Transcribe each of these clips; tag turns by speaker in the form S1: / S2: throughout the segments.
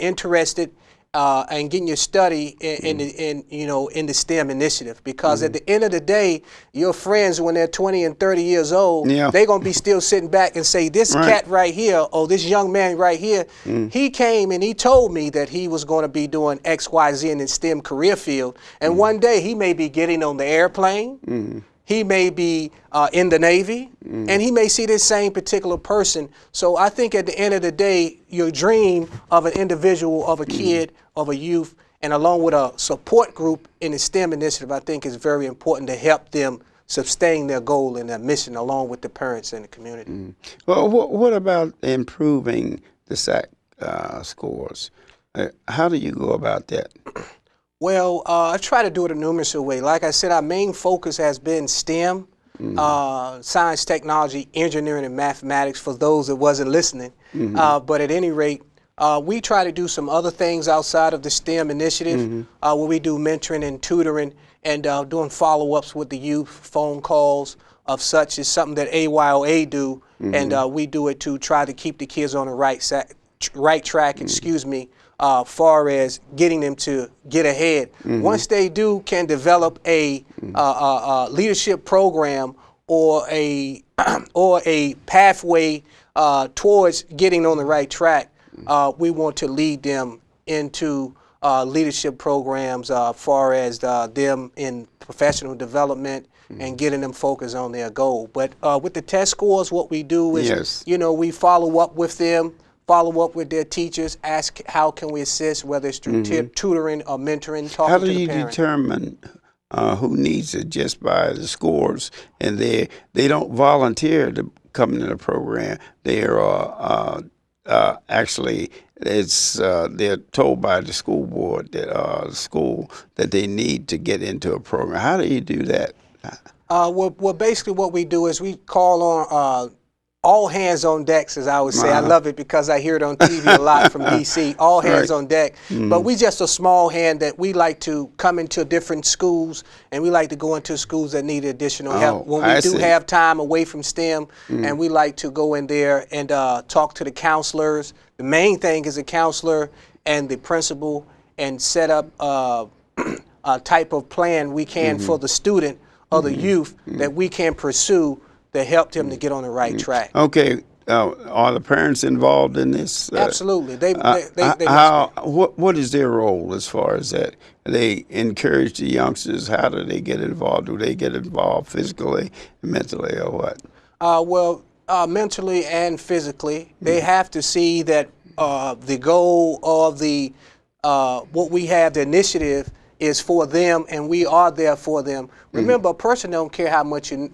S1: interested and getting your study in the STEM initiative, because at the end of the day, your friends when they're 20 and 30 years old, they're gonna be still sitting back and say, this cat right here, or this young man right here, he came and he told me that he was going to be doing X, Y, Z in the STEM career field, and one day he may be getting on the airplane. He may be in the Navy, and he may see this same particular person. So I think at the end of the day, your dream of an individual, of a kid, of a youth, and along with a support group in the STEM initiative, I think is very important to help them sustain their goal and their mission along with the parents and the community.
S2: Well, what about improving the SAC scores? How do you go about that?
S1: Well, I try to do it a numerous way. Like I said, our main focus has been STEM, science, technology, engineering, and mathematics for those that wasn't listening. But at any rate, we try to do some other things outside of the STEM initiative, where we do mentoring and tutoring and doing follow-ups with the youth, phone calls of such is something that Ayoa do, and we do it to try to keep the kids on the right track, far as getting them to get ahead. Once they can develop a leadership program or a pathway towards getting on the right track, we want to lead them into leadership programs far as them in professional development and getting them focused on their goal. But with the test scores, what we do is, we follow up with them, follow up with their teachers, ask how can we assist, whether it's through tutoring or mentoring, talking to the parent.
S2: How do you determine who needs it just by the scores? And they don't volunteer to come into the program. They are actually, they're told by the school board that they need to get into a program. How do you do that?
S1: Well, basically what we do is we call on all hands on decks, as I would say. I love it because I hear it on TV a lot from DC, all hands on deck. But we just a small hand that we like to come into different schools, and we like to go into schools that need additional help. When we do have time away from STEM, and we like to go in there and talk to the counselors. The main thing is the counselor and the principal, and set up a type of plan we can for the student or the youth that we can pursue that helped him to get on the right track.
S2: Okay, are the parents involved in this?
S1: Absolutely.
S2: What is their role as far as that? They encourage the youngsters. How do they get involved? Do they get involved physically, mentally, or what?
S1: Well, mentally and physically, they have to see that the goal of the what we have, the initiative, is for them, and we are there for them. Remember, a person don't care how much you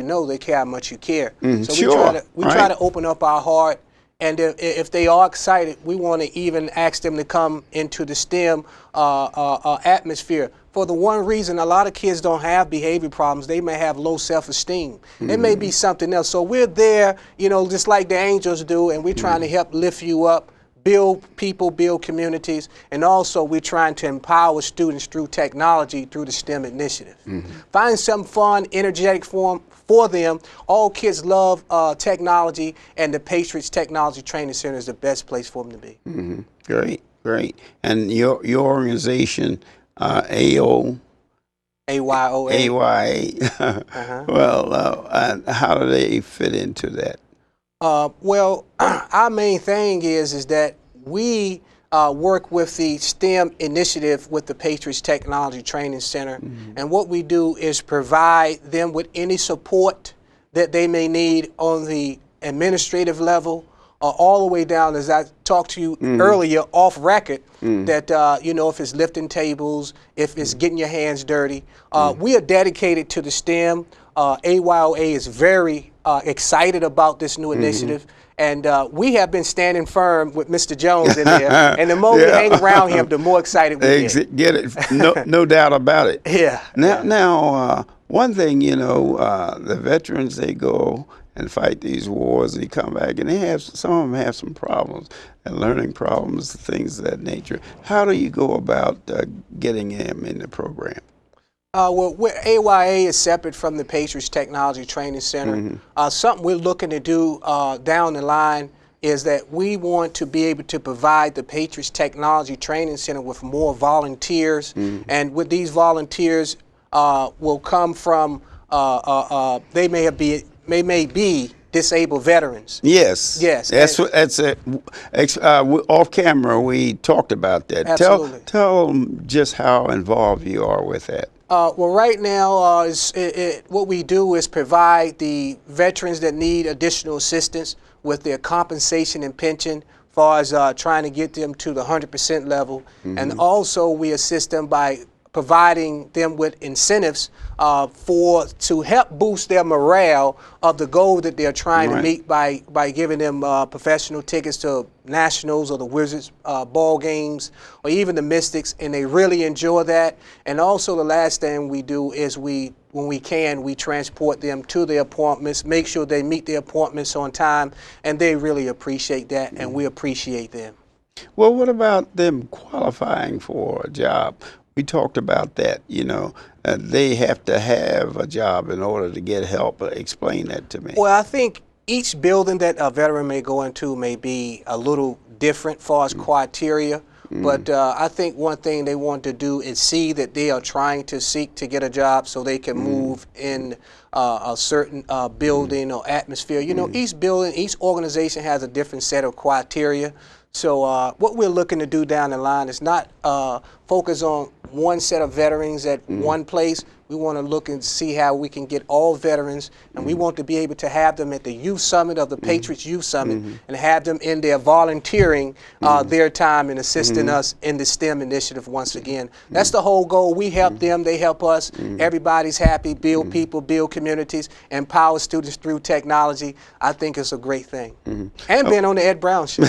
S1: know, they care how much you care. So we try to open up our heart, and if they are excited, we want to even ask them to come into the STEM atmosphere. For the one reason, a lot of kids don't have behavior problems. They may have low self-esteem. It may be something else. So we're there, just like the angels do, and we're trying to help lift you up, build people, build communities, and also we're trying to empower students through technology, through the STEM initiative. Find some fun, energetic form for them. All kids love technology, and the Patriots Technology Training Center is the best place for them to be.
S2: Great. And your organization, Ayoa.
S1: Ayoa.
S2: Well, how do they fit into that?
S1: Well, our main thing is that we work with the STEM initiative with the Patriots Technology Training Center, and what we do is provide them with any support that they may need on the administrative level, all the way down, as I talked to you earlier off record, that if it's lifting tables, if it's getting your hands dirty, we are dedicated to the STEM. Ayoa is very excited about this new initiative, and we have been standing firm with Mr. Jones in there, and the more we hang around him, the more excited we
S2: get it. No doubt about it. Now, one thing, the veterans, they go and fight these wars, they come back, and some of them have some problems, and learning problems, things of that nature. How do you go about getting them in the program?
S1: Well, Ayoa is separate from the Patriots Technology Training Center. Something we're looking to do down the line is that we want to be able to provide the Patriots Technology Training Center with more volunteers, and with these volunteers will come from they may be disabled veterans.
S2: Yes.
S1: Yes.
S2: That's it. Off camera, we talked about that.
S1: Absolutely.
S2: Tell them just how involved you are with that.
S1: Well, right now, what we do is provide the veterans that need additional assistance with their compensation and pension, as far as trying to get them to the 100% level. And also we assist them by providing them with incentives to help boost their morale of the goal that they're trying to meet by giving them professional tickets to Nationals or the Wizards ball games or even the Mystics, and they really enjoy that. And also the last thing we do is when we can, we transport them to their appointments, make sure they meet their appointments on time, and they really appreciate that, and we appreciate them.
S2: Well, what about them qualifying for a job? We talked about that, they have to have a job in order to get help. Explain that to me.
S1: Well, I think each building that a veteran may go into may be a little different as far as criteria, but I think one thing they want to do is see that they are trying to seek to get a job so they can move in a certain building or atmosphere. Each building, each organization has a different set of criteria. So what we're looking to do down the line is not focus on one set of veterans at one place. We want to look and see how we can get all veterans, and we want to be able to have them at the Youth Summit of the Patriots Youth Summit and have them in there volunteering their time and assisting us in the STEM initiative once again. That's the whole goal. We help them, they help us. Everybody's happy, build people, build communities, empower students through technology. I think it's a great thing. And being on the Ed Brown Show.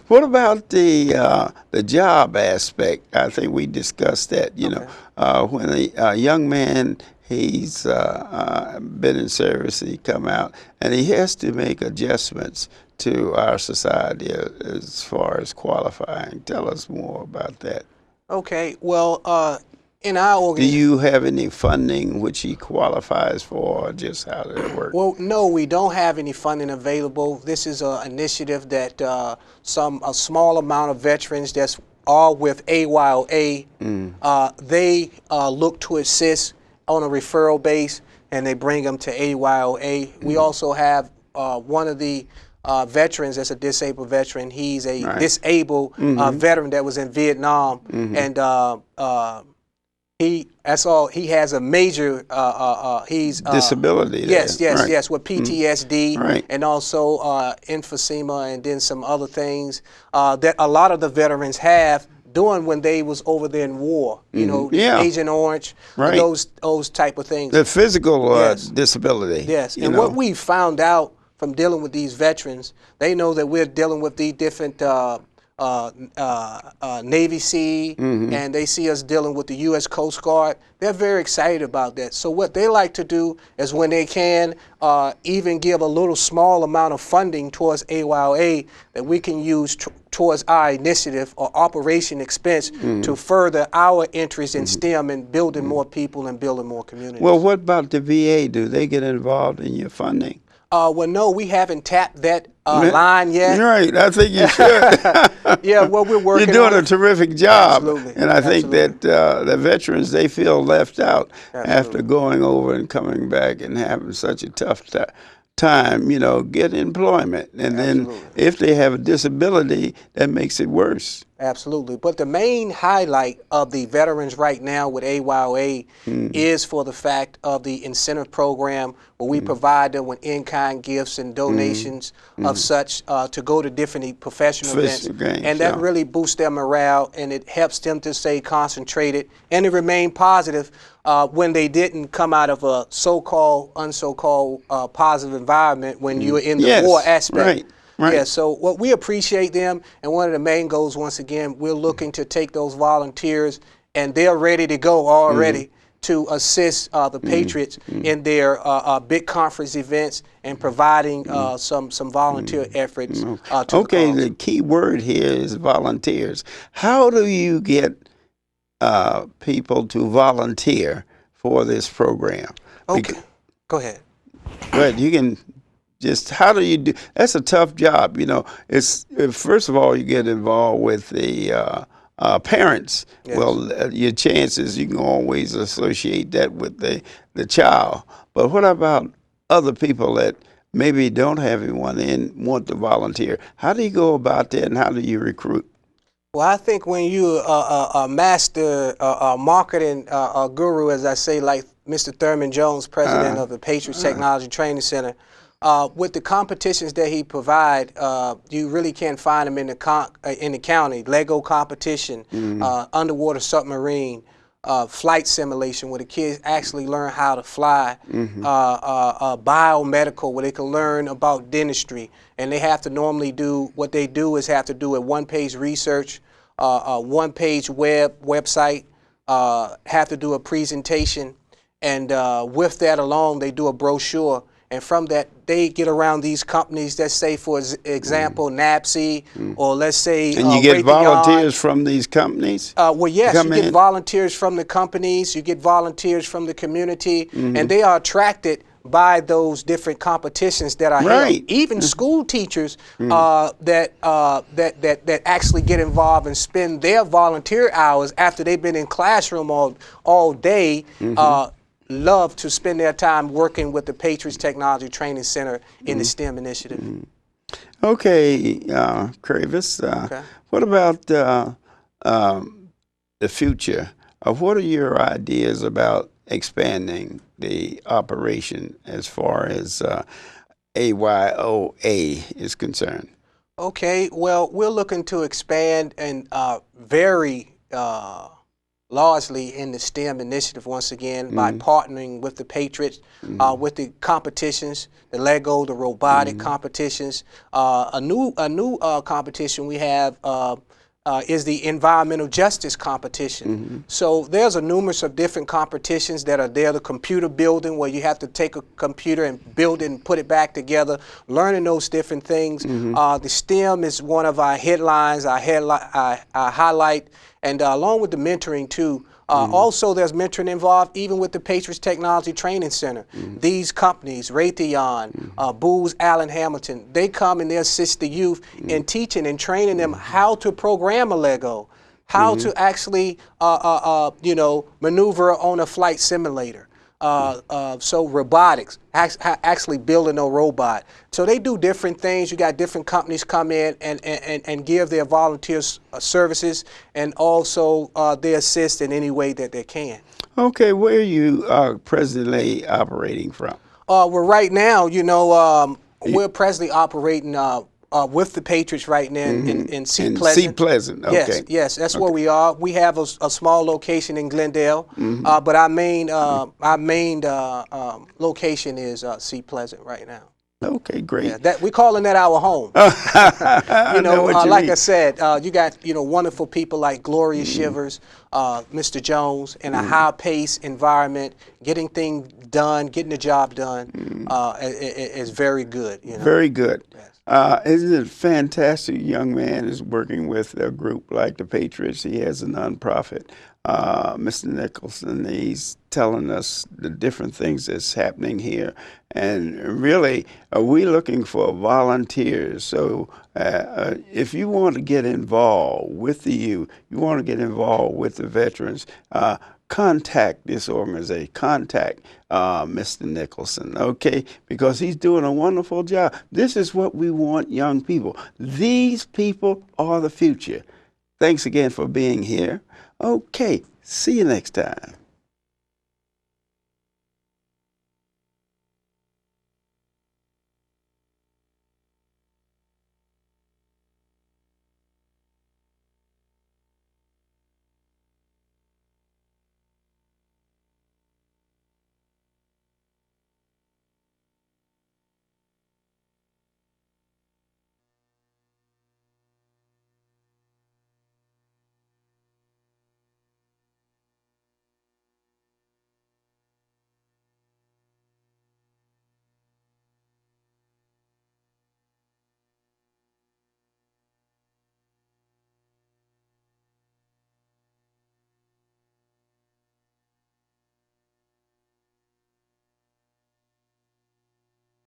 S2: What about the job aspect? I think we discussed that, when a young man, he's been in service, he come out, and he has to make adjustments to our society as far as qualifying. Tell us more about that.
S1: Okay, well, in our organization...
S2: Do you have any funding which he qualifies for, or just how does it work?
S1: Well, no, we don't have any funding available. This is an initiative that a small amount of veterans that's all with AYOA, they look to assist on a referral base, and they bring them to AYOA. We also have one of the veterans that's a disabled veteran. He's a disabled veteran that was in Vietnam, and he has a major
S2: disability.
S1: Yes, with PTSD and also emphysema, and then some other things that a lot of the veterans have doing when they was over there in war. Agent Orange, those type of things.
S2: The physical disability.
S1: Yes, and what we found out from dealing with these veterans, they know that we're dealing with these different Navy SEA, and they see us dealing with the U.S. Coast Guard. They're very excited about that. So what they like to do is when they can even give a little small amount of funding towards AYOA that we can use towards our initiative or operation expense to further our interest in STEM and building more people and building more communities.
S2: Well, what about the VA? Do they get involved in your funding?
S1: Well, no, we haven't tapped that line yet.
S2: Right, I think you should.
S1: Yeah, well, we're working.
S2: You're doing a terrific job.
S1: Absolutely.
S2: And I think that the veterans, they feel left out after going over and coming back and having such a tough time, get employment. And then if they have a disability, that makes it worse.
S1: Absolutely. But the main highlight of the veterans right now with AYOA is for the fact of the incentive program where we provide them with in-kind gifts and donations of such to go to different professional events. And that really boosts their morale, and it helps them to stay concentrated and to remain positive when they didn't come out of a so-called, positive environment when you're in the war aspect. Yeah, so what we appreciate them, and one of the main goals, once again, we're looking to take those volunteers, and they're ready to go already to assist the Patriots in their big conference events and providing some volunteer efforts to the cause.
S2: The key word here is volunteers. How do you get people to volunteer for this program?
S1: Okay, go ahead.
S2: Go ahead, you can just how do you do? That's a tough job. You know, it's first of all you get involved with the parents.
S1: Yes.
S2: Well, your chances you can always associate that with the child. But what about other people that maybe don't have anyone and want to volunteer? How do you go about that, and how do you recruit?
S1: Well, I think when you a master marketing guru, as I say, like Mr. Thurman Jones, president of the Patriots Technology Training Center, with the competitions that he provide, you really can't find them in the county. Lego competition, underwater submarine, flight simulation, where the kids actually learn how to fly, biomedical, where they can learn about dentistry, and they have to normally do what they do is have to do a one-page research, a one-page website, have to do a presentation, and with that alone, they do a brochure. And from that, they get around these companies that say, for example, NAPSI, or let's say
S2: And you get
S1: Raytheon.
S2: volunteers from these companies?
S1: Well, yes,
S2: come
S1: you get
S2: in?
S1: volunteers from the companies, you get volunteers from the community, and they are attracted by those different competitions that are held.
S2: Right.
S1: Even school teachers that actually get involved and spend their volunteer hours after they've been in classroom all day, love to spend their time working with the Patriots Technology Training Center in the STEM initiative.
S2: Okay, Kravis, what about the future? What are your ideas about expanding the operation as far as AYOA is concerned?
S1: Okay, well, we're looking to expand and very largely in the STEM initiative once again by partnering with the Patriots, with the competitions, the Lego, the robotic competitions. A new competition we have is the environmental justice competition. So there's a numerous of different competitions that are there. The computer building, where you have to take a computer and build it and put it back together, learning those different things. The STEM is one of our headlines, our highlight, and along with the mentoring too. Also, there's mentoring involved even with the Patriots Technology Training Center. These companies, Raytheon, Booz Allen Hamilton, they come and they assist the youth in teaching and training them how to program a Lego, how to actually, maneuver on a flight simulator. So robotics, actually building a robot. So they do different things. You got different companies come in and give their volunteers services, and also they assist in any way that they can.
S2: Okay, where are you presently operating from?
S1: Well, right now, we're presently operating with the Patriots right now in Seat Pleasant.
S2: Seat Pleasant, okay.
S1: Yes, that's where we are. We have a small location in Glendale, but our main location is Seat Pleasant right now.
S2: Okay, great.
S1: Yeah, we're calling that our home. Like I said, you got wonderful people like Gloria Shivers, Mr. Jones, in a high-paced environment, getting things done, getting the job done is very good.
S2: Very good.
S1: Yes.
S2: Isn't it fantastic? Young man is working with a group like the Patriots. He has a nonprofit. Mr. Nicholson, he's telling us the different things that's happening here. And really, we're looking for volunteers. So if you want to get involved with the youth, you want to get involved with the veterans, contact this organization, contact Mr. Nicholson, okay? Because he's doing a wonderful job. This is what we want young people. These people are the future. Thanks again for being here. Okay, see you next time.